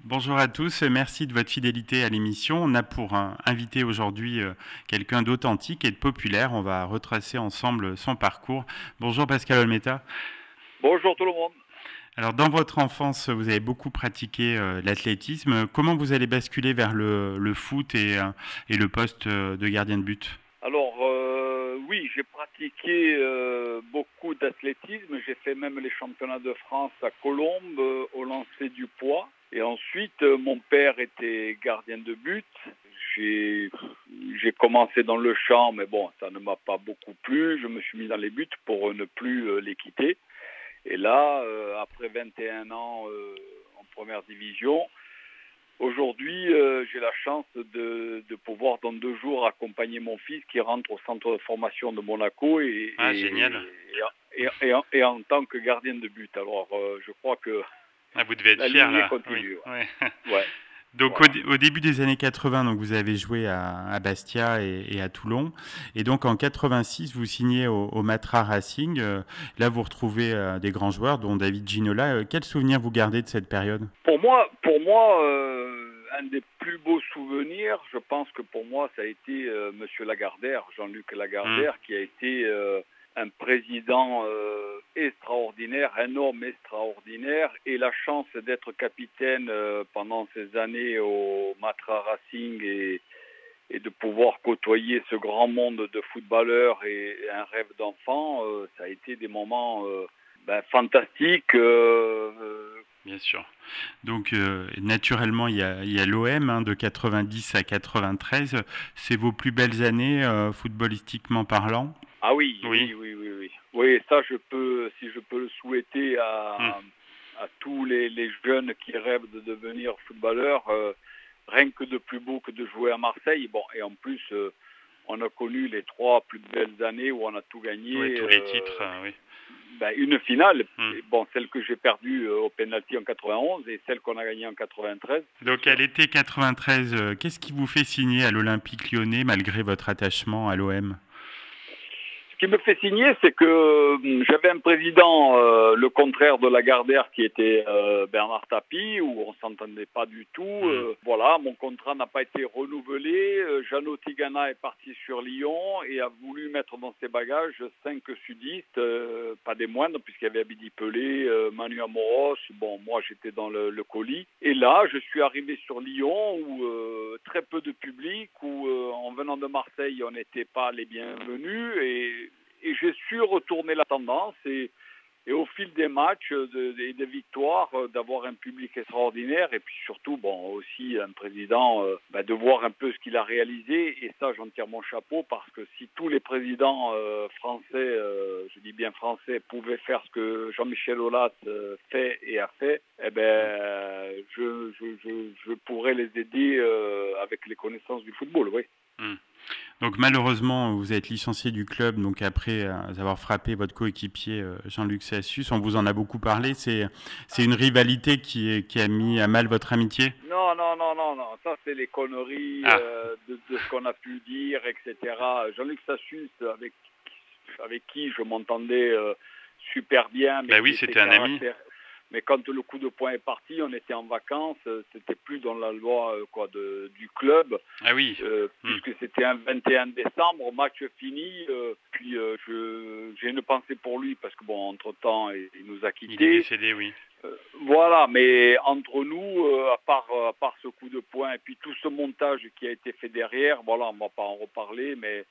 Bonjour à tous, merci de votre fidélité à l'émission. On a pour invité aujourd'hui quelqu'un d'authentique et de populaire. On va retracer ensemble son parcours. Bonjour Pascal Olmeta. Bonjour tout le monde. Alors dans votre enfance, vous avez beaucoup pratiqué l'athlétisme. Comment vous allez basculer vers le foot et le poste de gardien de but? Alors oui, j'ai pratiqué beaucoup d'athlétisme. J'ai fait même les championnats de France à Colombes, au lancer du poids. Et ensuite, mon père était gardien de but. J'ai j'ai commencé dans le champ, mais bon, ça ne m'a pas beaucoup plu. Je me suis mis dans les buts pour ne plus les quitter. Et là, après 21 ans en première division, aujourd'hui, j'ai la chance de pouvoir dans 2 jours accompagner mon fils qui rentre au centre de formation de Monaco Ah, génial. et en tant que gardien de but. Alors, je crois que Ah, vous devez être la fier lignée là. Oui. continue. Ouais. Ouais, ouais, Donc voilà. au début des années 80, donc vous avez joué à Bastia et à Toulon. Et donc en 86, vous signez au Matra Racing. Là, vous retrouvez des grands joueurs, dont David Ginola. Quel souvenir vous gardez de cette période? Pour moi, un des plus beaux souvenirs, je pense que pour moi, ça a été Monsieur Lagardère, Jean-Luc Hmm. Lagardère, qui a été un président extraordinaire, un homme extraordinaire, et la chance d'être capitaine pendant ces années au Matra Racing et de pouvoir côtoyer ce grand monde de footballeurs et un rêve d'enfant, ça a été des moments fantastiques. Bien sûr. Donc naturellement, il y a l'OM de 90 à 93. C'est vos plus belles années footballistiquement parlant? Ah oui, Oui. oui, oui, oui, oui. Oui, ça je peux, si je peux le souhaiter Hmm. à tous les jeunes qui rêvent de devenir footballeurs, rien que de plus beau que de jouer à Marseille. Bon, et en plus, on a connu les 3 plus belles années où on a tout Ouais, gagné. tous les titres, oui. Une finale, Hmm. bon, celle que j'ai perdue au penalty en 91 et celle qu'on a gagnée en 93, bien Donc à sûr. l'été 93, qu'est-ce qui vous fait signer à l'Olympique Lyonnais malgré votre attachement à l'OM? Ce qui me fait signer, c'est que j'avais un président, le contraire de Lagardère, qui était Bernard Tapie, où on s'entendait pas du tout. Hmm. Voilà, mon contrat n'a pas été renouvelé. Jeannot Tigana est parti sur Lyon et a voulu mettre dans ses bagages 5 sudistes, pas des moindres, puisqu'il y avait Abidi Pelé, Manu Amoros. Bon, moi j'étais dans le colis. Et là, je suis arrivé sur Lyon, où très peu de public, où en venant de Marseille, on n'était pas les bienvenus. Et j'ai su retourner la tendance et au fil des matchs et des victoires, d'avoir un public extraordinaire et puis surtout, bon, aussi un président, de voir un peu ce qu'il a réalisé. Et ça, j'en tire mon chapeau parce que si tous les présidents français, je dis bien français, pouvaient faire ce que Jean-Michel Aulas fait et a fait, eh ben, je pourrais les aider avec les connaissances du football, oui. Hmm. Donc malheureusement, vous êtes licencié du club, donc après avoir frappé votre coéquipier Jean-Luc Sassus, on vous en a beaucoup parlé. C'est une rivalité qui a mis à mal votre amitié? Non, non, non, non, non. Ça, c'est les conneries Ah, de ce qu'on a pu dire, etc. Jean-Luc Sassus, avec qui je m'entendais super bien, mais bah qui oui, était c'était un ami. caractère. Mais quand le coup de poing est parti, on était en vacances, c'était plus dans la loi du club, Ah oui. Hmm. puisque c'était un 21 décembre, match fini, puis j'ai une pensée pour lui, parce que bon, entre-temps, il nous a Il est quittés. décédé, oui. Voilà, mais entre nous, à part ce coup de poing et puis tout ce montage qui a été fait derrière, voilà, on ne va pas en reparler, mais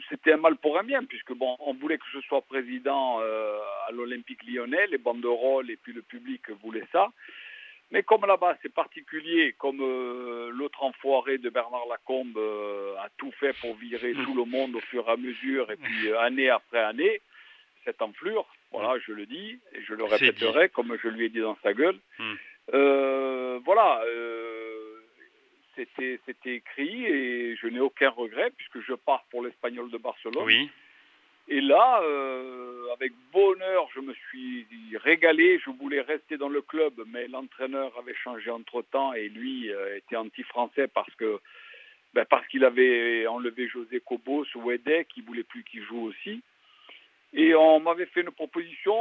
c'était un mal pour un bien, puisque bon, on voulait que je sois président à l'Olympique Lyonnais, les banderoles et puis le public voulaient ça. Mais comme là-bas c'est particulier, comme l'autre enfoiré de Bernard Lacombe a tout fait pour virer Hmm. tout le monde au fur et à mesure, et puis année après année, cette enflure, Hmm. voilà, je le dis, et je le C'est dit. répéterai comme je lui ai dit dans sa gueule. Hmm. Voilà, c'était écrit et je n'ai aucun regret puisque je pars pour l'Espagnol de Barcelone. Oui. Et là, avec bonheur, je me suis régalé. Je voulais rester dans le club, mais l'entraîneur avait changé entre-temps et lui était anti-français parce qu'il avait enlevé José Cobos au Wedek, qui voulait plus qu'il joue aussi. Et on m'avait fait une proposition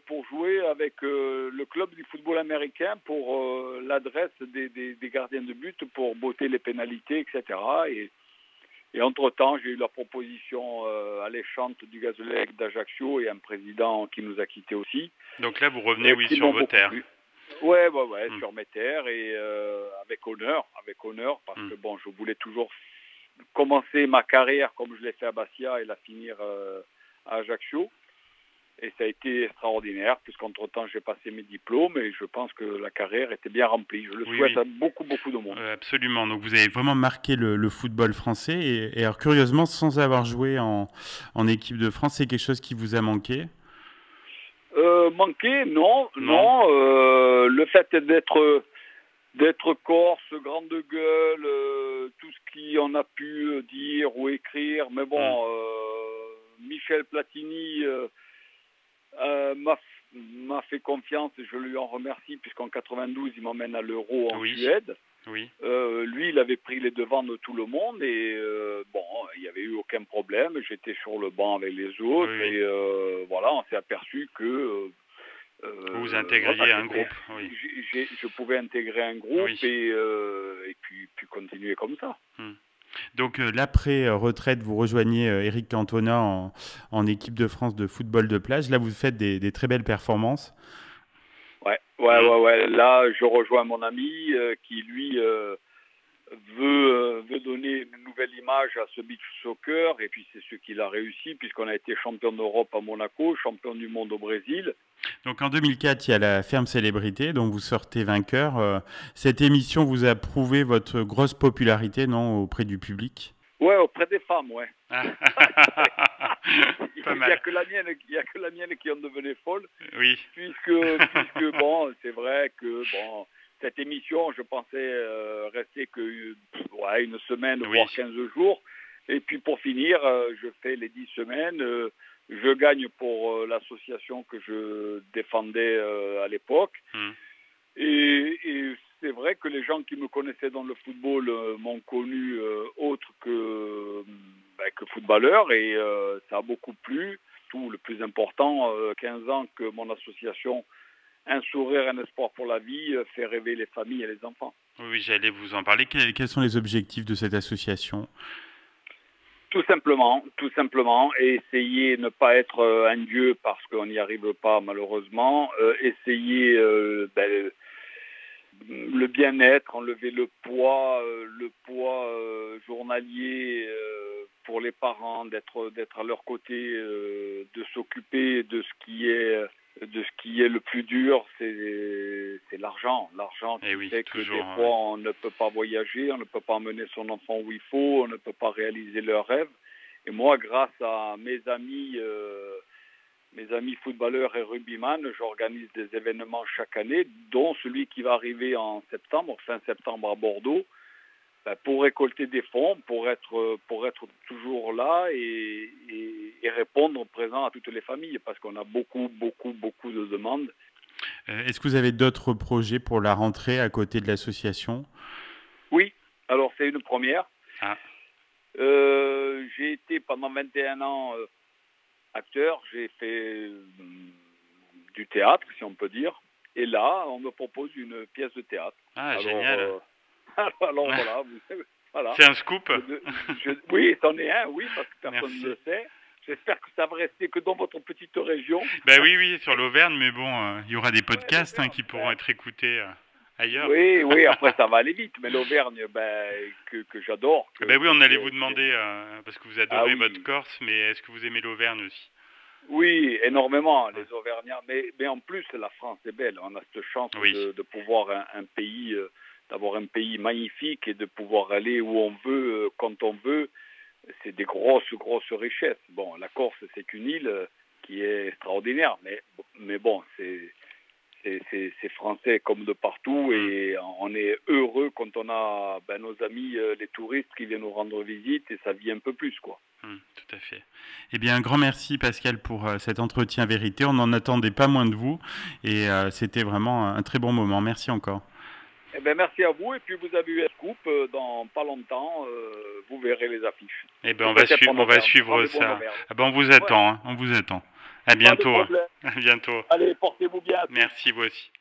pour jouer avec le club du football américain pour l'adresse des gardiens de but pour botter les pénalités, etc. Et entre-temps, j'ai eu la proposition alléchante du Gazélec d'Ajaccio et un président qui nous a quittés aussi. Donc là, vous revenez, oui, sur vos terres. Ouais, sur mes terres et avec honneur, parce que bon, je voulais toujours commencer ma carrière comme je l'ai fait à Bastia et la finir à Ajaccio. Et ça a été extraordinaire, puisqu'entre-temps, j'ai passé mes diplômes et je pense que la carrière était bien remplie. Je le souhaite à beaucoup de monde. Absolument. Donc, vous avez vraiment marqué le football français. Et alors, curieusement, sans avoir joué en équipe de France, c'est quelque chose qui vous a manqué? Manqué, non. Le fait d'être corse, grande gueule, tout ce qu'on a pu dire ou écrire. Mais bon, Michel Platini m'a fait confiance et je lui en remercie, puisqu'en 92, il m'emmène à l'Euro en Suède. Oui. Lui, il avait pris les devants de tout le monde et il n'y avait eu aucun problème. J'étais sur le banc avec les autres et voilà, on s'est aperçu que vous intégriez un groupe. Je pouvais intégrer un groupe et puis continuer comme ça. Donc l'après-retraite, vous rejoignez Éric Cantona en équipe de France de football de plage. Là, vous faites des très belles performances. Ouais. Là, je rejoins mon ami qui, lui, veut donner une nouvelle image à ce beach soccer. Et puis, c'est ce qu'il a réussi, puisqu'on a été champion d'Europe à Monaco, champion du monde au Brésil. Donc en 2004, il y a la Ferme Célébrité, dont vous sortez vainqueur. Cette émission vous a prouvé votre grosse popularité, non, auprès du public? Ouais, auprès des femmes, ouais. Pas mal. Il n'y a que la mienne qui en devenait folle. Oui. Puisque bon, c'est vrai que cette émission, je pensais rester que une semaine, voire 15 jours. Et puis pour finir, je fais les 10 semaines. Je gagne pour l'association que je défendais à l'époque. Et c'est vrai que les gens qui me connaissaient dans le football m'ont connu autre que footballeur et ça a beaucoup plu. Tout le plus important, 15 ans que mon association Un sourire, un espoir pour la vie fait rêver les familles et les enfants. Oui, j'allais vous en parler. Quels sont les objectifs de cette association ? Tout simplement, et essayer de ne pas être un dieu parce qu'on n'y arrive pas malheureusement, essayer le bien-être, enlever le poids journalier pour les parents, d'être à leur côté, de s'occuper de ce qui est le plus dur, c'est l'argent. L'argent qui fait que des fois on ne peut pas voyager, on ne peut pas emmener son enfant où il faut, on ne peut pas réaliser leurs rêves. Et moi, grâce à mes amis footballeurs et rugbyman, j'organise des événements chaque année, dont celui qui va arriver en septembre, fin septembre à Bordeaux, pour récolter des fonds, pour être toujours là et répondre présent à toutes les familles, parce qu'on a beaucoup de demandes. Est-ce que vous avez d'autres projets pour la rentrée à côté de l'association ? Oui, alors c'est une première. J'ai été pendant 21 ans acteur, j'ai fait du théâtre, si on peut dire, et là, on me propose une pièce de théâtre. Ah, génial. Alors voilà. C'est un scoop. Oui, c'en est un, oui, parce que personne ne le sait. J'espère que ça va rester que dans votre petite région. Oui, sur l'Auvergne, mais bon, il y aura des podcasts qui pourront être écoutés ailleurs. Oui, après ça va aller vite, mais l'Auvergne, que j'adore. Oui, on allait vous demander, parce que vous adorez votre Corse, mais est-ce que vous aimez l'Auvergne aussi ? Oui, énormément, les Auvergnats. Mais en plus, la France est belle. On a cette chance de pouvoir d'avoir un pays magnifique et de pouvoir aller où on veut, quand on veut. C'est des grosses richesses. Bon, la Corse, c'est une île qui est extraordinaire, mais bon, c'est français comme de partout et on est heureux quand on a nos amis, les touristes qui viennent nous rendre visite et ça vit un peu plus, quoi. Tout à fait. Eh bien, un grand merci Pascal pour cet entretien vérité. On n'en attendait pas moins de vous et c'était vraiment un très bon moment. Merci encore. Eh ben, merci à vous. Et puis, vous avez eu un scoop dans pas longtemps. Vous verrez les affiches. Eh ben, on va suivre ça. Ah ben, on vous attend, hein, on vous attend. À Pas de bientôt. Hein. problème. À bientôt. Allez, portez-vous bien. Merci, vous aussi.